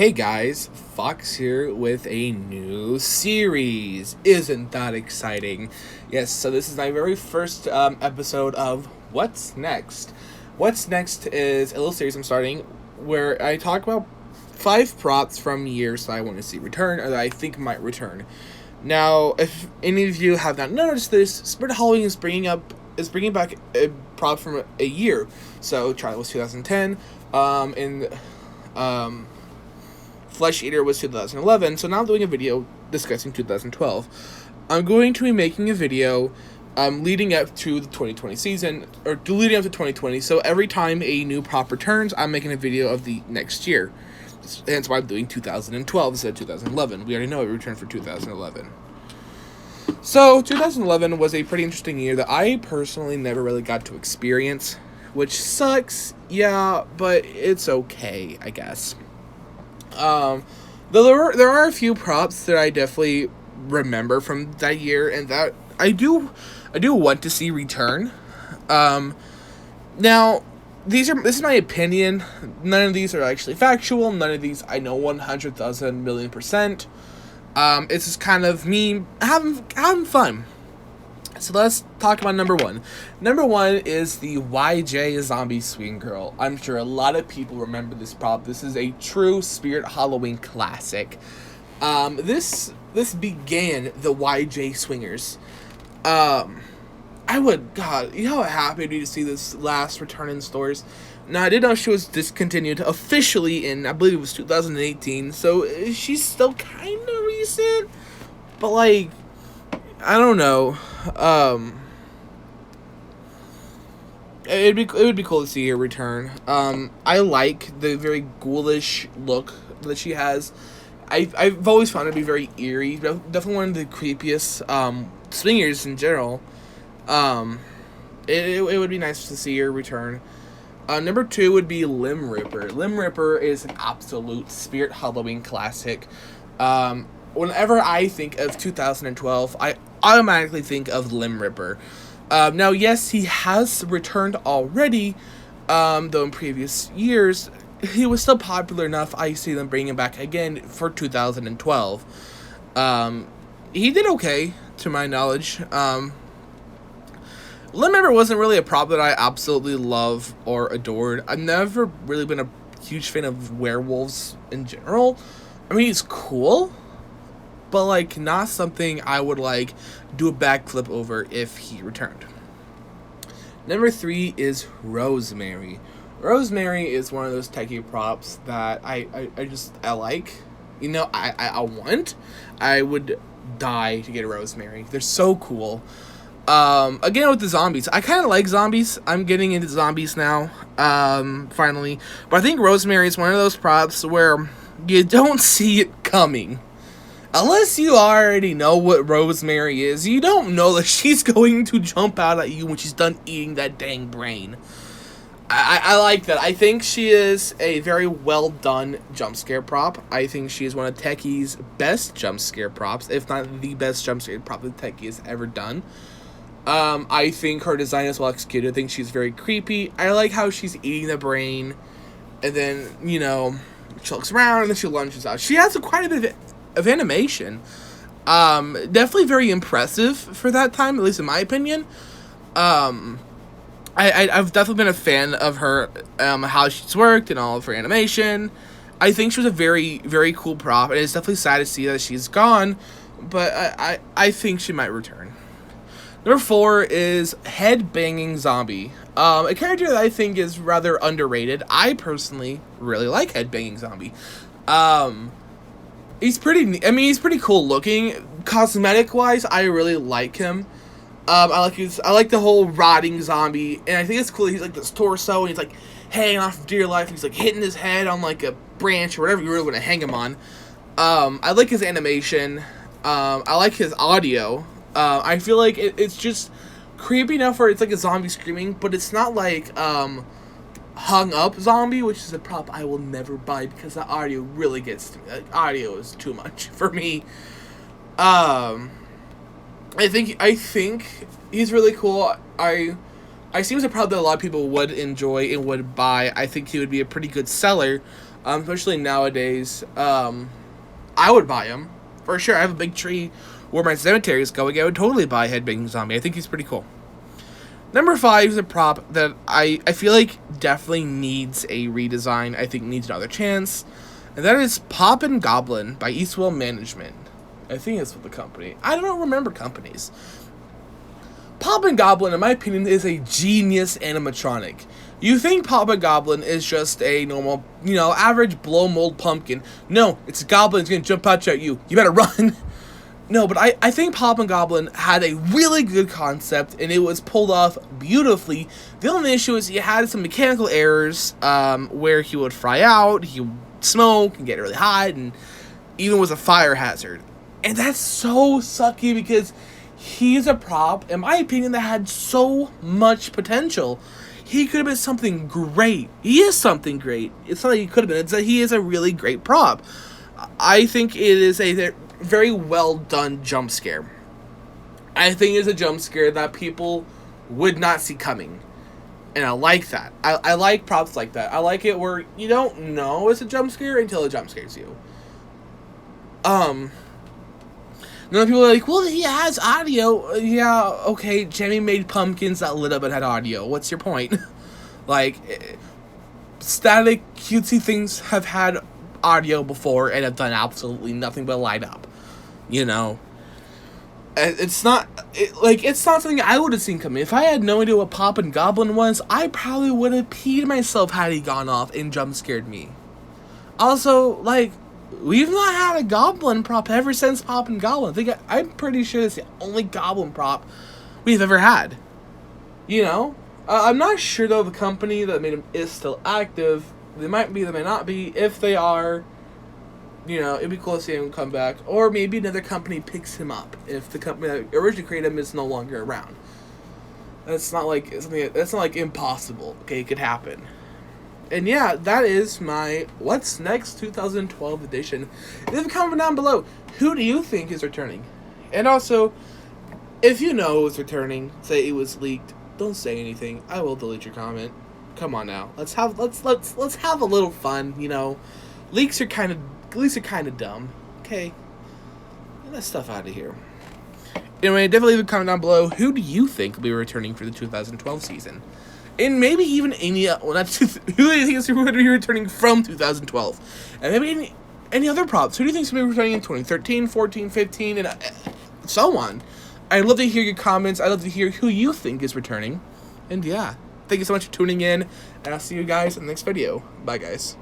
Hey guys, Fox here with a new series. Isn't that exciting? Yes, so this is my very first episode of What's Next. What's Next is a little series I'm starting where I talk about 5 props from years that I want to see return or that I think might return. Now, if any of you have not noticed this, Spirit Halloween is bringing back a prop from a year. So, Trial was 2010, Flesh Eater was 2011, so now I'm doing a video discussing 2012. I'm going to be making a video leading up to the 2020 season, or leading up to 2020, so every time a new prop returns, I'm making a video of the next year. That's why I'm doing 2012 instead of 2011. We already know it returned for 2011. So, 2011 was a pretty interesting year that I personally never really got to experience, which sucks, yeah, but it's okay, I guess. Though there are a few props that I definitely remember from that year, and that I do want to see return. Now, this is my opinion. None of these are actually factual. None of these I know 100,000 million%. It's just kind of me having fun. So let's talk about number one. Number one is the YJ Zombie Swing Girl. I'm sure a lot of people remember this prop. This is a true Spirit Halloween classic. This began the YJ Swingers. God, you know how happy I'd be to see this last return in stores. Now, I did know she was discontinued officially in, I believe it was 2018, so she's still kind of recent, but like, I don't know. It would be cool to see her return. I like the very ghoulish look that she has. I've always found her to be very eerie. Definitely one of the creepiest swingers in general. It would be nice to see her return. Number 2 would be Lim Ripper. Lim Ripper is an absolute Spirit Halloween classic. Whenever I think of 2012, I automatically think of Lim Ripper. Now, yes, he has returned already, though in previous years, he was still popular enough, I see them bringing him back again for 2012. He did okay, to my knowledge. Lim Ripper wasn't really a prop that I absolutely love or adored. I've never really been a huge fan of werewolves in general. I mean, he's cool, but like not something I would like do a backflip over if he returned. Number 3 is Rosemary. Rosemary is one of those techie props that I like. You know, I want. I would die to get a Rosemary. They're so cool. Again with the zombies, I kind of like zombies. I'm getting into zombies now, finally. But I think Rosemary is one of those props where you don't see it coming. Unless you already know what Rosemary is, you don't know that she's going to jump out at you when she's done eating that dang brain. I like that. I think she is a very well done jump scare prop. I think she is one of Techie's best jump scare props, if not the best jump scare prop that Techie has ever done. I think her design is well executed. I think she's very creepy. I like how she's eating the brain, and then, you know, she looks around, and then she lunges out. She has quite a bit of animation. Definitely very impressive for that time, at least in my opinion. I've definitely been a fan of her, how she's worked and all of her animation. I think she was a very, very cool prop, and it's definitely sad to see that she's gone, but I think she might return. Number 4 is Head-Banging Zombie. A character that I think is rather underrated. I personally really like Head-Banging Zombie. He's pretty cool looking. Cosmetic-wise, I really like him. I like the whole rotting zombie, and I think it's cool that he's like this torso, and he's like hanging off of dear life, and he's like hitting his head on like a branch or whatever you really want to hang him on. I like his animation. I like his audio. I feel like it's just creepy enough where it's like a zombie screaming, but it's not like hung up zombie, which is a prop I will never buy because the audio really gets to me. Like, audio is too much for me. I think he's really cool. I see him as a prop that a lot of people would enjoy and would buy. I think he would be a pretty good seller. especially nowadays. I would buy him for sure. I have a big tree where my cemetery is going. I would totally buy Headbanging Zombie. I think he's pretty cool. Number 5 is a prop that I feel like definitely needs a redesign. I think needs another chance. And that is Poppin' Goblin by Eastwell Management. I think that's what the company. I don't remember companies. Poppin' Goblin, in my opinion, is a genius animatronic. You think Poppin' Goblin is just a normal, average blow mold pumpkin. No, it's a goblin. It's going to jump out at you. You better run. No, but I think Poppin' Goblin had a really good concept, and it was pulled off beautifully. The only issue is he had some mechanical errors where he would fry out, he would smoke, and get really hot, and even was a fire hazard. And that's so sucky because he's a prop, in my opinion, that had so much potential. He could have been something great. He is something great. It's not like he could have been. It's that he is a really great prop. I think it is a very well done jump scare. I think it's a jump scare that people would not see coming. And I like that. I like props like that. I like it where you don't know it's a jump scare until it jump scares you. None of people are like, well, he has audio. Yeah, okay, Jamie made pumpkins that lit up and had audio. What's your point? Like, static, cutesy things have had audio before and have done absolutely nothing but light up. It's not something I would have seen coming. If I had no idea what Poppin' Goblin was, I probably would have peed myself had he gone off and jump scared me. Also, we've not had a goblin prop ever since Poppin' Goblin. I'm pretty sure it's the only goblin prop we've ever had. I'm not sure though the company that made him is still active. They might be, they may not be. If they are, it'd be cool to see him come back. Or maybe another company picks him up if the company that originally created him is no longer around. That's not impossible. Okay, it could happen. And yeah, that is my What's Next 2012 edition. Leave a comment down below. Who do you think is returning? And also, if you know who's returning, say it was leaked, don't say anything. I will delete your comment. Come on now. Let's have a little fun, Leaks are kind of dumb. Okay. Get that stuff out of here. Anyway, definitely leave a comment down below. Who do you think will be returning for the 2012 season? And maybe even who do you think is going to be returning from 2012? And maybe any other props. Who do you think is going to be returning in 2013, 14, 15, and so on? I'd love to hear your comments. I'd love to hear who you think is returning. And yeah, thank you so much for tuning in. And I'll see you guys in the next video. Bye, guys.